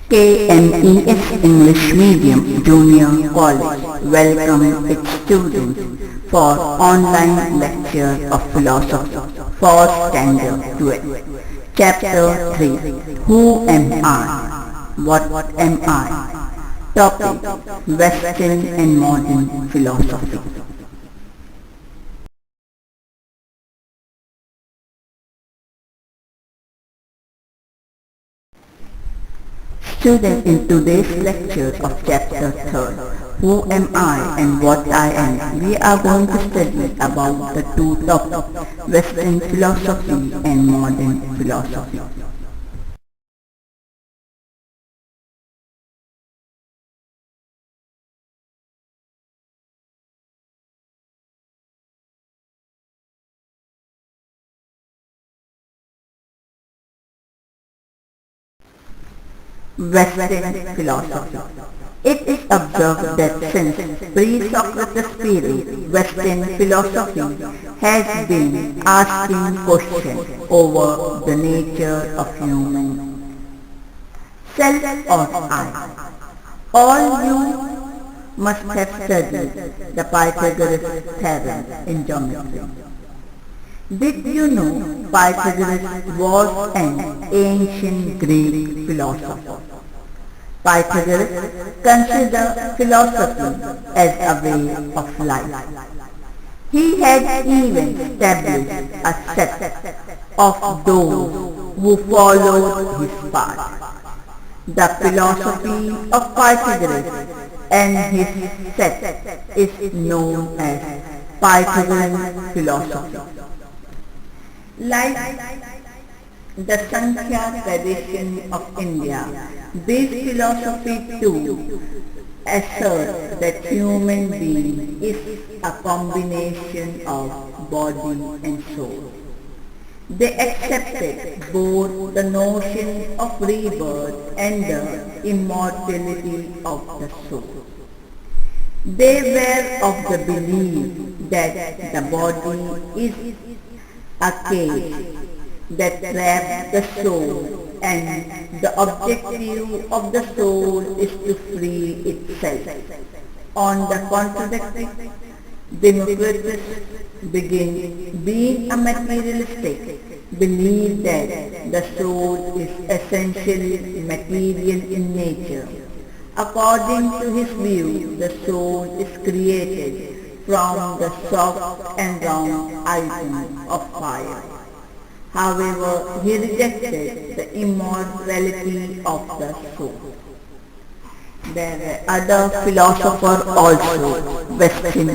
KMES English Medium Junior College welcome its students for online lecture of philosophy for Standard 12. Chapter 3. Who am I? What am I? Topic: Western and Modern Philosophy. Students, in today's lecture of Chapter 3, Who am I and what I am, we are going to study about the two topics, Western philosophy and modern philosophy. Western philosophy. It is observed that since pre-Socrates period, Western philosophy has been asking questions over the nature of human self or I. All you must have studied the Pythagoras theorem in geometry. Did you know Pythagoras was an ancient Greek philosopher? Pythagoras considered philosophy as a way of life. He had even established a sect of those who followed his path. The philosophy of Pythagoras and his sect is known as Pythagorean philosophy. Like the Sankhya tradition of India, this philosophy too asserts that human being is a combination of body and soul. They accepted both the notion of rebirth and the immortality of the soul. They were of the belief that the body is a cage that traps the soul, and the objective of the soul is to free itself. On the contrary, Democritus being a materialistic, believed that the soul is essentially material in nature. According to his view, the soul is created from the soft and round item of fire. However, he rejected the immortality of the soul. There were other philosophers also, Western,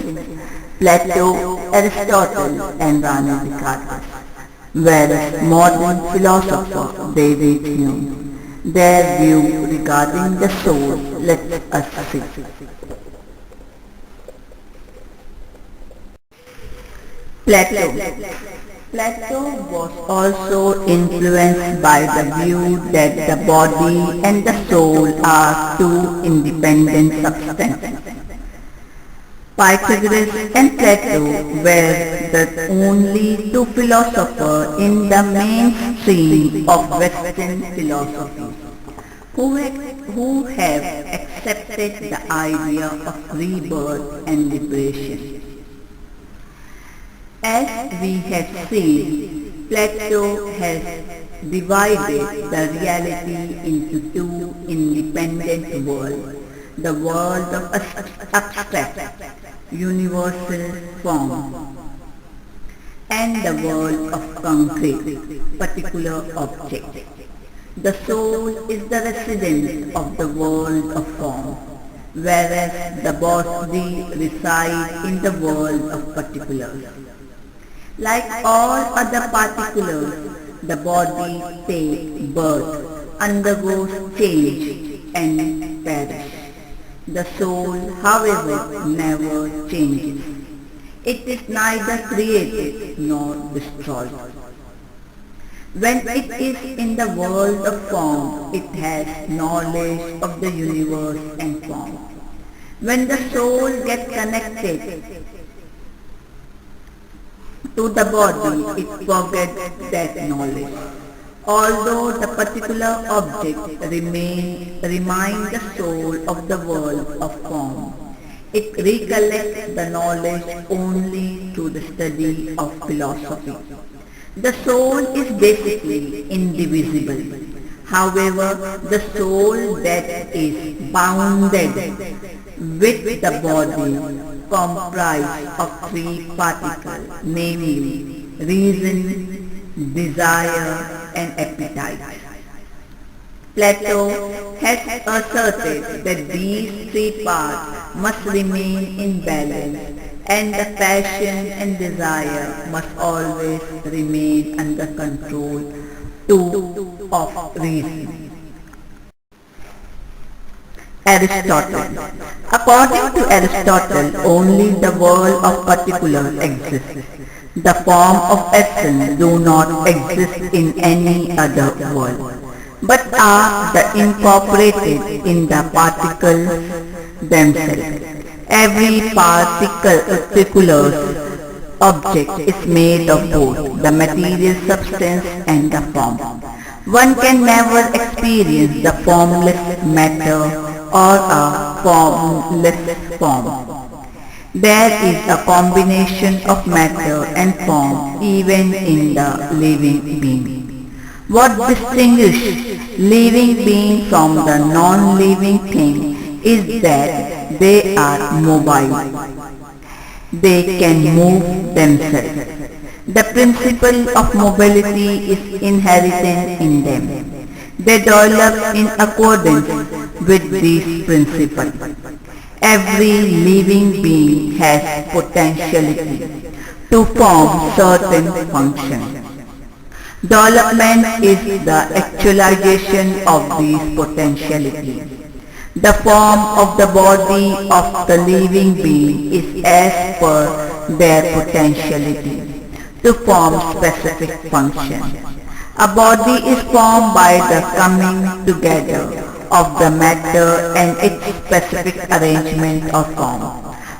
Plato, Aristotle and Rene Descartes, whereas modern philosophers, David Hume. Their view regarding the soul, let us see. Plato was also influenced by the view that the body and the soul are two independent substances. Pythagoras and Plato were the only two philosophers in the mainstream of Western philosophy who have accepted the idea of rebirth and liberation. As we have seen, Plato has divided the reality into two independent worlds, the world of abstract, universal form, and the world of concrete, particular object. The soul is the resident of the world of form, whereas the body resides in the world of particulars. Like all other particulars, the body takes birth, undergoes change and perishes. The soul, however, never changes. It is neither created nor destroyed. When it is in the world of form, it has knowledge of the universe and form. When the soul gets connected to the body, it forgets that knowledge. Although the particular object remains the soul of the world of form, it recollects the knowledge only through the study of philosophy. The soul is basically indivisible. However, the soul that is bounded with the body comprised of three particles, namely reason, desire and appetite. Plato has asserted that these three parts must remain in balance and the passion and desire must always remain under control too of reason. Aristotle. According to Aristotle, only the world of particulars exists. The form of essence do not exist in any other world, but are incorporated in the particles themselves. Every particular object is made of both the material substance and the form. One can never experience the formless matter or a formless form. There is a combination of matter and form even in the living being. What distinguishes living being from the non-living thing is that they are mobile. They can move themselves. The principle of mobility is inherent in them. They develop in accordance with these principles. Every living being has potentiality to form certain functions. Development is the actualization of these potentialities. The form of the body of the living being is as per their potentiality to form specific functions. A body is formed by the coming together of the matter and its specific arrangement or form.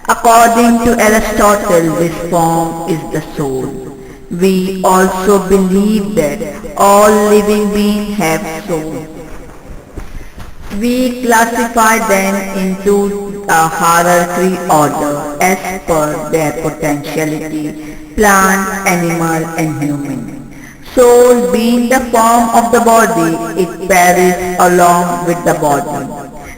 According to Aristotle, this form is the soul. We also believe that all living beings have souls. We classify them into a hierarchy order as per their potentiality, plant, animal and human. Soul being the form of the body, it perishes along with the body.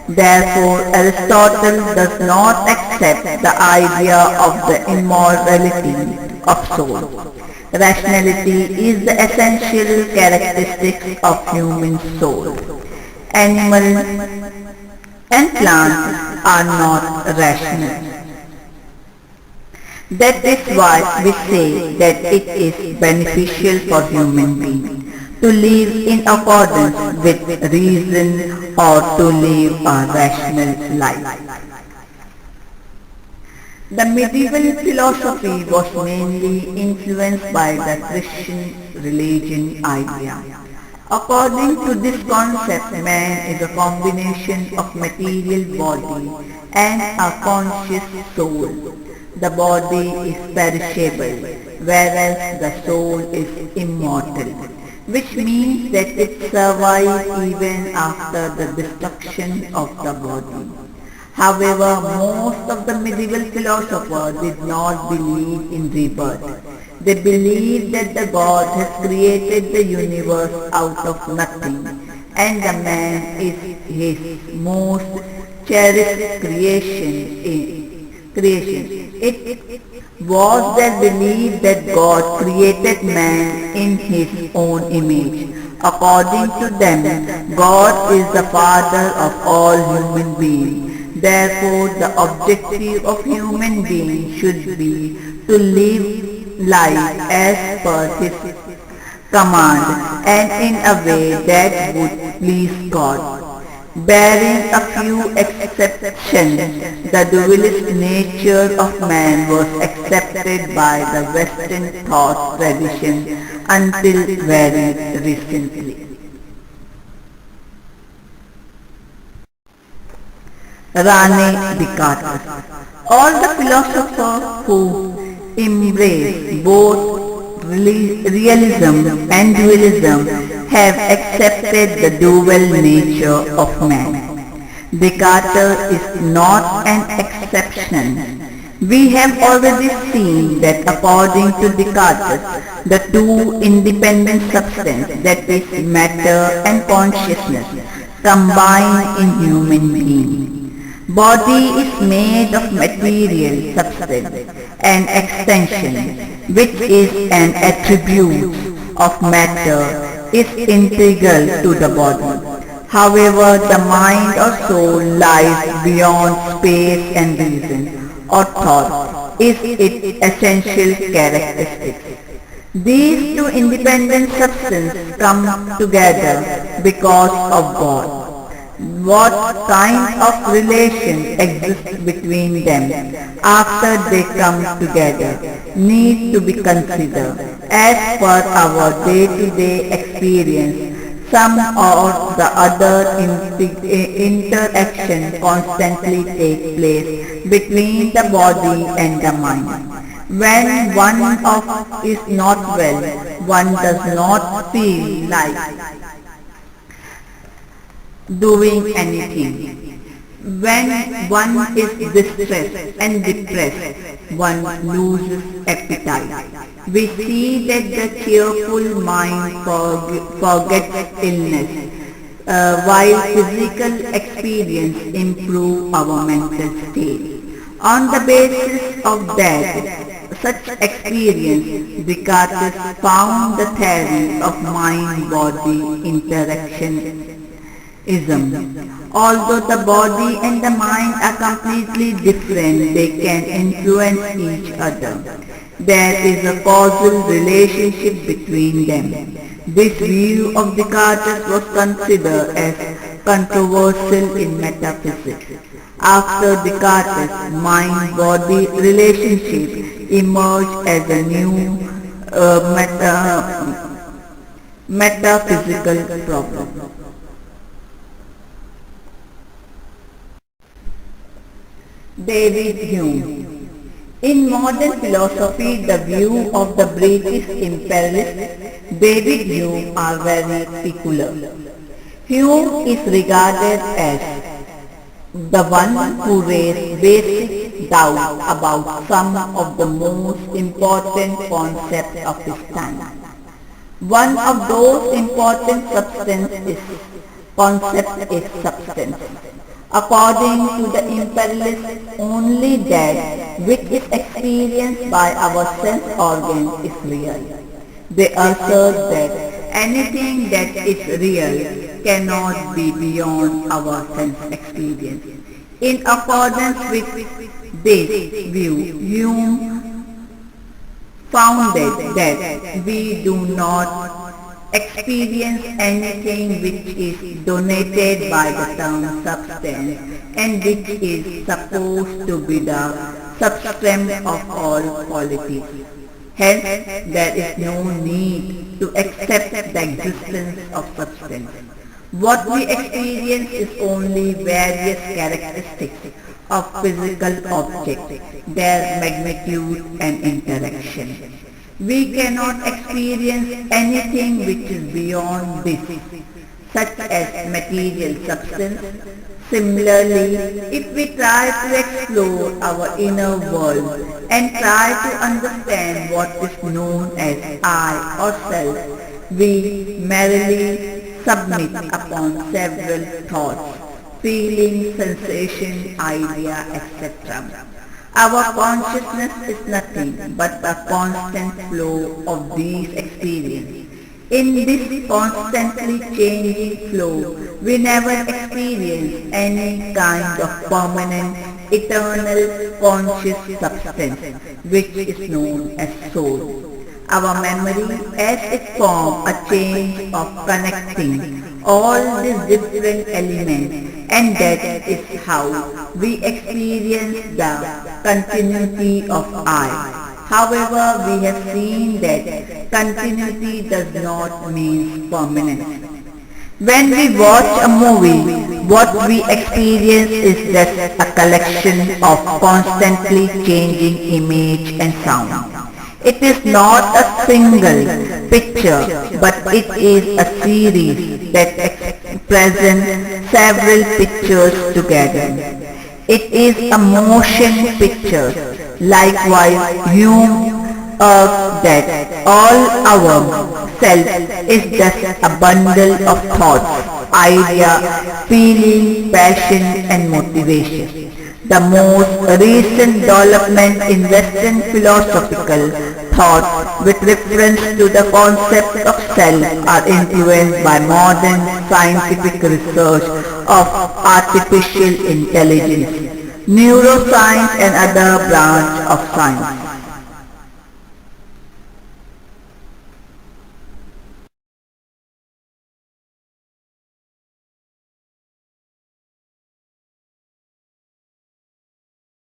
Therefore, Aristotle does not accept the idea of the immortality of soul. Rationality is the essential characteristic of human soul. Animals and plants are not rational. That is why we say that it is beneficial for human beings to live in accordance with reason or to live a rational life. The medieval philosophy was mainly influenced by the Christian religion idea. According to this concept, man is a combination of material body and a conscious soul. The body is perishable, whereas the soul is immortal, which means that it survives even after the destruction of the body. However, most of the medieval philosophers did not believe in rebirth. They believed that the God has created the universe out of nothing, and the man is his most cherished creation. It was their belief that God created man in his own image. According to them, God is the father of all human beings. Therefore, the objective of human beings should be to live life as per his command and in a way that would please God. Bearing a few exceptions, the dualist nature of man was accepted by the Western thought tradition until very recently. Rene Descartes. All the philosophers who embrace both realism and dualism have accepted the dual nature of man. Descartes is not an exception. We have already seen that according to Descartes, the two independent substances, that is matter and consciousness, combine in human being. Body is made of material substance and extension, which is an attribute of matter, is integral to the body. However, the mind or soul lies beyond space and reason or thought is its essential characteristic. These two independent substances come together because of God. What kind of relation exists between them after they come together need to be considered. As per our day-to-day experience, some or the other interaction constantly takes place between the body and the mind. When one of is not well, one does not feel like doing anything. When one is distressed and depressed, one loses appetite. We see that the cheerful mind forgets illness, while physical experience improve our mental state. On the basis of that, such experience, Descartes found the theory of mind-body interaction. Although the body and the mind are completely different, they can influence each other. There is a causal relationship between them. This view of Descartes was considered as controversial in metaphysics. After Descartes' mind-body relationship emerged as a new metaphysical problem. David Hume. In modern philosophy, the view of the British imperialist David Hume are very peculiar. Hume is regarded as the one who raised basic doubt about some of the most important concepts of his time. One of those important concepts is substance. According to the imperialists, only that which is experienced by our sense organs is real. They assert that anything that is real cannot be beyond our sense experience. In accordance with this view, Hume founded that we do not experience anything which is donated by the term substance and which is supposed to be the substance of all qualities. Hence, there is no need to accept the existence of substance. What we experience is only various characteristics of physical objects, their magnitude and interaction. We cannot experience anything which is beyond this, such as material substance. Similarly, if we try to explore our inner world and try to understand what is known as I or self, we merely submit upon several thoughts, feelings, sensations, ideas, etc. Our consciousness is nothing but a constant flow of these experiences. In this constantly changing flow, we never experience any kind of permanent, eternal conscious substance, which is known as soul. Our memory, as it forms a chain of connecting all these different elements, and that is how we experience the continuity of I. However, we have seen that continuity does not mean permanence. When we watch a movie, what we experience is just a collection of constantly changing image and sound. It is not a single picture, but it is a series that presents several pictures together. It is a motion picture. Likewise, Hume urged that all our self is just a bundle of thoughts, ideas, feelings, passion and motivation. The most recent development in Western philosophical thought with reference to the concept of self are influenced by modern scientific research of artificial intelligence, neuroscience and other branches of science.